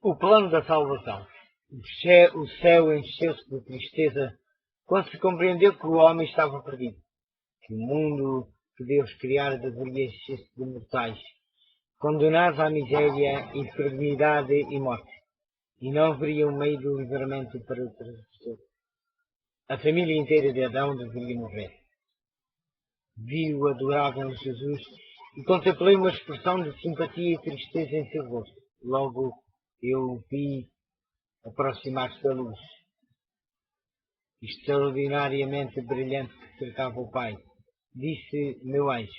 O plano da salvação. O céu encheu-se de tristeza quando se compreendeu que o homem estava perdido, que o mundo que Deus criara deveria encher-se de mortais, condenados à miséria, enfermidade e morte, e não haveria um meio de livramento para o transgressor. A família inteira de Adão deveria morrer. Vi o adorável Jesus e contemplei uma expressão de simpatia e tristeza em seu rosto. Logo eu vi aproximar-se da luz, extraordinariamente brilhante, que cercava o Pai. Disse meu anjo,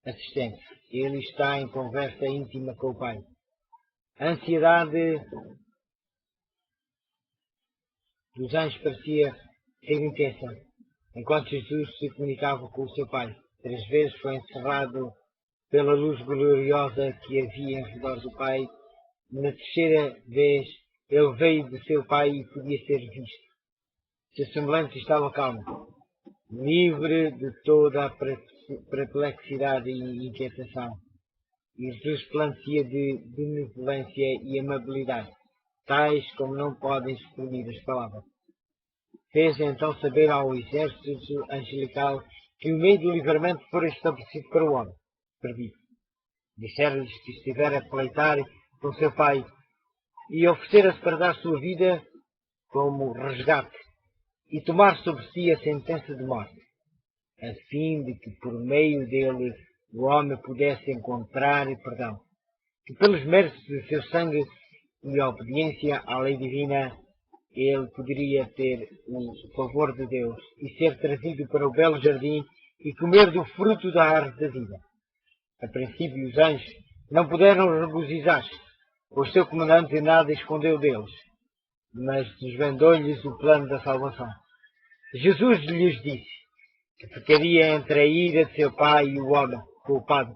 assistente, ele está em conversa íntima com o Pai. A ansiedade dos anjos parecia ser intensa, enquanto Jesus se comunicava com o seu Pai. 3 vezes foi encerrado pela luz gloriosa que havia em redor do Pai. Na terceira vez, ele veio do seu Pai e podia ser visto. Seu semblante estava calmo, livre de toda a perplexidade e inquietação, e resplandecia de benevolência e amabilidade, tais como não podem exprimir as palavras. Fez então saber ao exército angelical que o meio do livramento fora estabelecido para o homem perdido. Disseram-lhes que estivera a pleitar com seu Pai e oferecera-se para dar sua vida como resgate e tomar sobre si a sentença de morte, a fim de que por meio dele o homem pudesse encontrar perdão, que pelos méritos do seu sangue e a obediência à lei divina ele poderia ter o favor de Deus e ser trazido para o belo jardim e comer do fruto da árvore da vida. A princípio os anjos não puderam regozijar-se, pois seu comandante nada escondeu deles, mas desvendou-lhes o plano da salvação. Jesus lhes disse que ficaria entre a ira de seu pai e o homem culpado,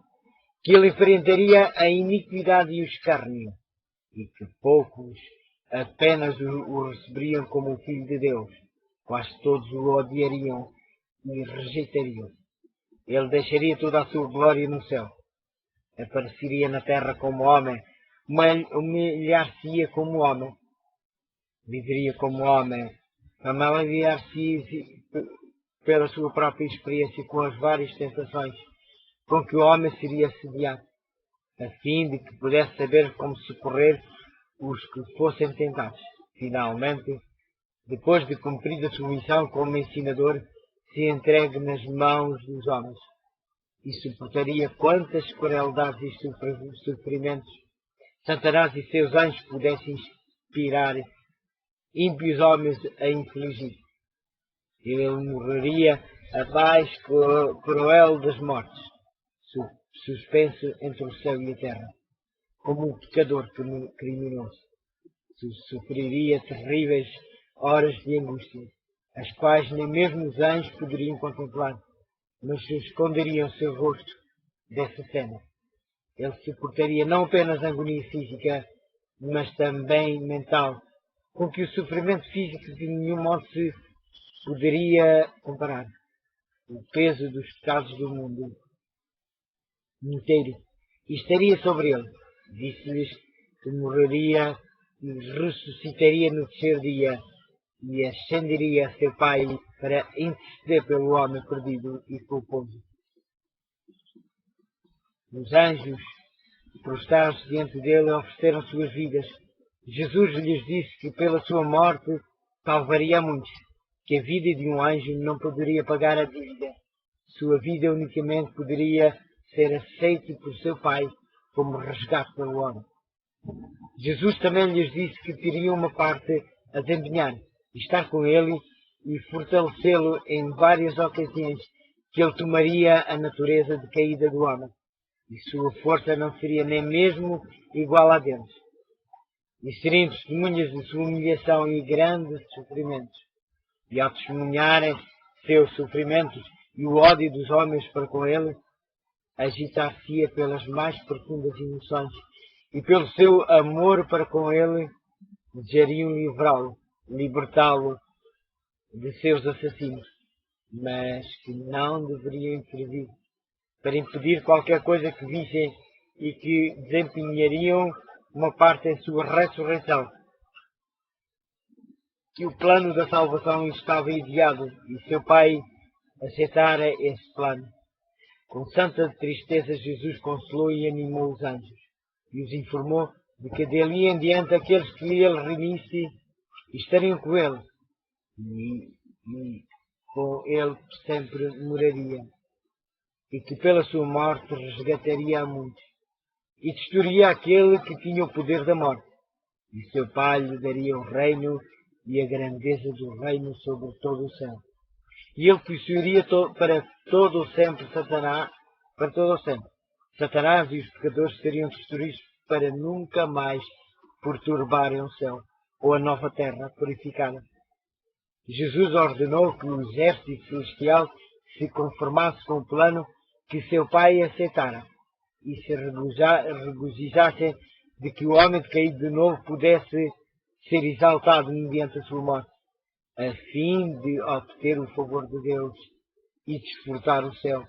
que ele enfrentaria a iniquidade e o escárnio, e que poucos apenas o receberiam como o Filho de Deus, quase todos o odiariam e rejeitariam. Ele deixaria toda a sua glória no céu, apareceria na terra como homem, humilhar-se-ia como homem, viveria como homem, familiar-se pela sua própria experiência com as várias tentações com que o homem seria assediado, a fim de que pudesse saber como socorrer os que fossem tentados. Finalmente, depois de cumprir a sua missão como ensinador, se entregue nas mãos dos homens e suportaria quantas crueldades e sofrimentos Satanás e seus anjos pudessem inspirar ímpios homens a infligir. Ele morreria a mais cruel das mortes, suspenso entre o céu e a terra, como um pecador criminoso. Sofreria terríveis horas de angústia, as quais nem mesmo os anjos poderiam contemplar, mas esconderiam seu rosto dessa cena. Ele suportaria não apenas a agonia física, mas também mental, com que o sofrimento físico de nenhum modo se poderia comparar. O peso dos pecados do mundo inteiro estaria sobre ele. Disse-lhes que morreria e ressuscitaria no terceiro dia e ascenderia a seu Pai para interceder pelo homem perdido e culposo. Os anjos prostraram-se diante dele e ofereceram suas vidas. Jesus lhes disse que pela sua morte salvaria a muitos, que a vida de um anjo não poderia pagar a dívida. Sua vida unicamente poderia ser aceita por seu Pai como resgate pelo homem. Jesus também lhes disse que teriam uma parte a desempenhar, estar com ele e fortalecê-lo em várias ocasiões, que ele tomaria a natureza decaída do homem, e sua força não seria nem mesmo igual a deles. E seriam testemunhas de sua humilhação e grandes sofrimentos, e ao testemunharem seus sofrimentos e o ódio dos homens para com ele, agitar-se-ia pelas mais profundas emoções, e pelo seu amor para com ele, desejariam livrá-lo, libertá-lo de seus assassinos, mas que não deveriam intervir para impedir qualquer coisa que vissem e que desempenhariam uma parte em sua ressurreição, que o plano da salvação estava ideado e seu Pai aceitara esse plano. Com santa tristeza, Jesus consolou e animou os anjos e os informou de que dali em diante aqueles que ele remisse estariam com ele e com ele sempre moraria, e que pela sua morte resgataria a muitos e destruiria aquele que tinha o poder da morte, e seu Pai lhe daria o reino e a grandeza do reino sobre todo o céu. E ele possuiria para todo o sempre Satanás, para todo o sempre. Satanás e os pecadores seriam destruídos para nunca mais perturbarem o céu ou a nova terra purificada. Jesus ordenou que o exército celestial se conformasse com o plano que seu Pai aceitara e se regozijassem de que o homem caído de novo pudesse ser exaltado mediante a sua morte, a fim de obter o favor de Deus e desfrutar o céu.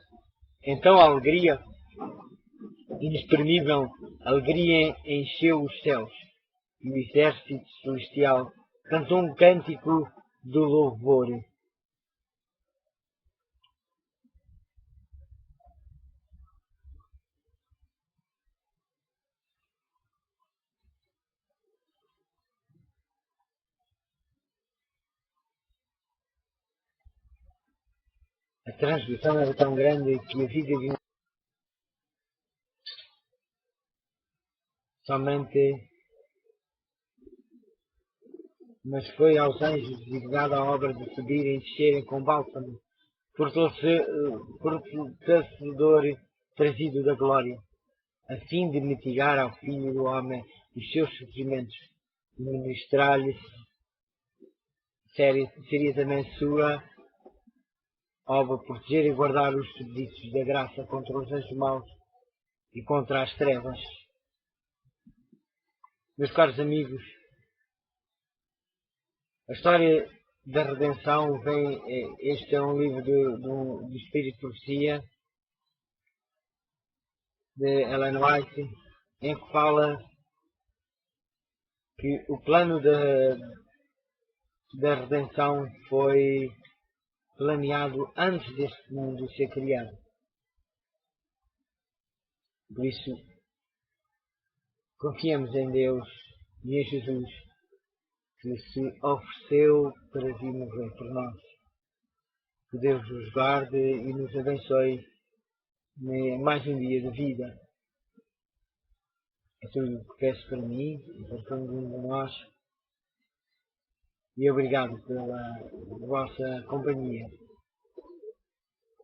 Então a alegria, inexprimível alegria, encheu os céus, e o exército celestial cantou um cântico de louvor. A transgressão era tão grande que a vida de um somente, mas foi aos anjos designada a obra de subirem e descerem com bálsamo, fortalecedor trazido da glória, a fim de mitigar ao Filho do Homem os seus sofrimentos, e ministrar-lhe seria também sua obra proteger e guardar os súbditos da graça contra os anjos maus e contra as trevas. Meus caros amigos, a história da redenção este é um livro do Espírito de Profecia, de Ellen White, em que fala que o plano da redenção foi planeado antes deste mundo ser criado. Por isso, confiemos em Deus e em Jesus, que se ofereceu para vir morrer por nós. Que Deus nos guarde e nos abençoe em mais um dia de vida. É tudo o que peço para mim e para cada um de nós. E obrigado pela vossa companhia.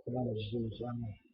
Em nome de Jesus. Amém.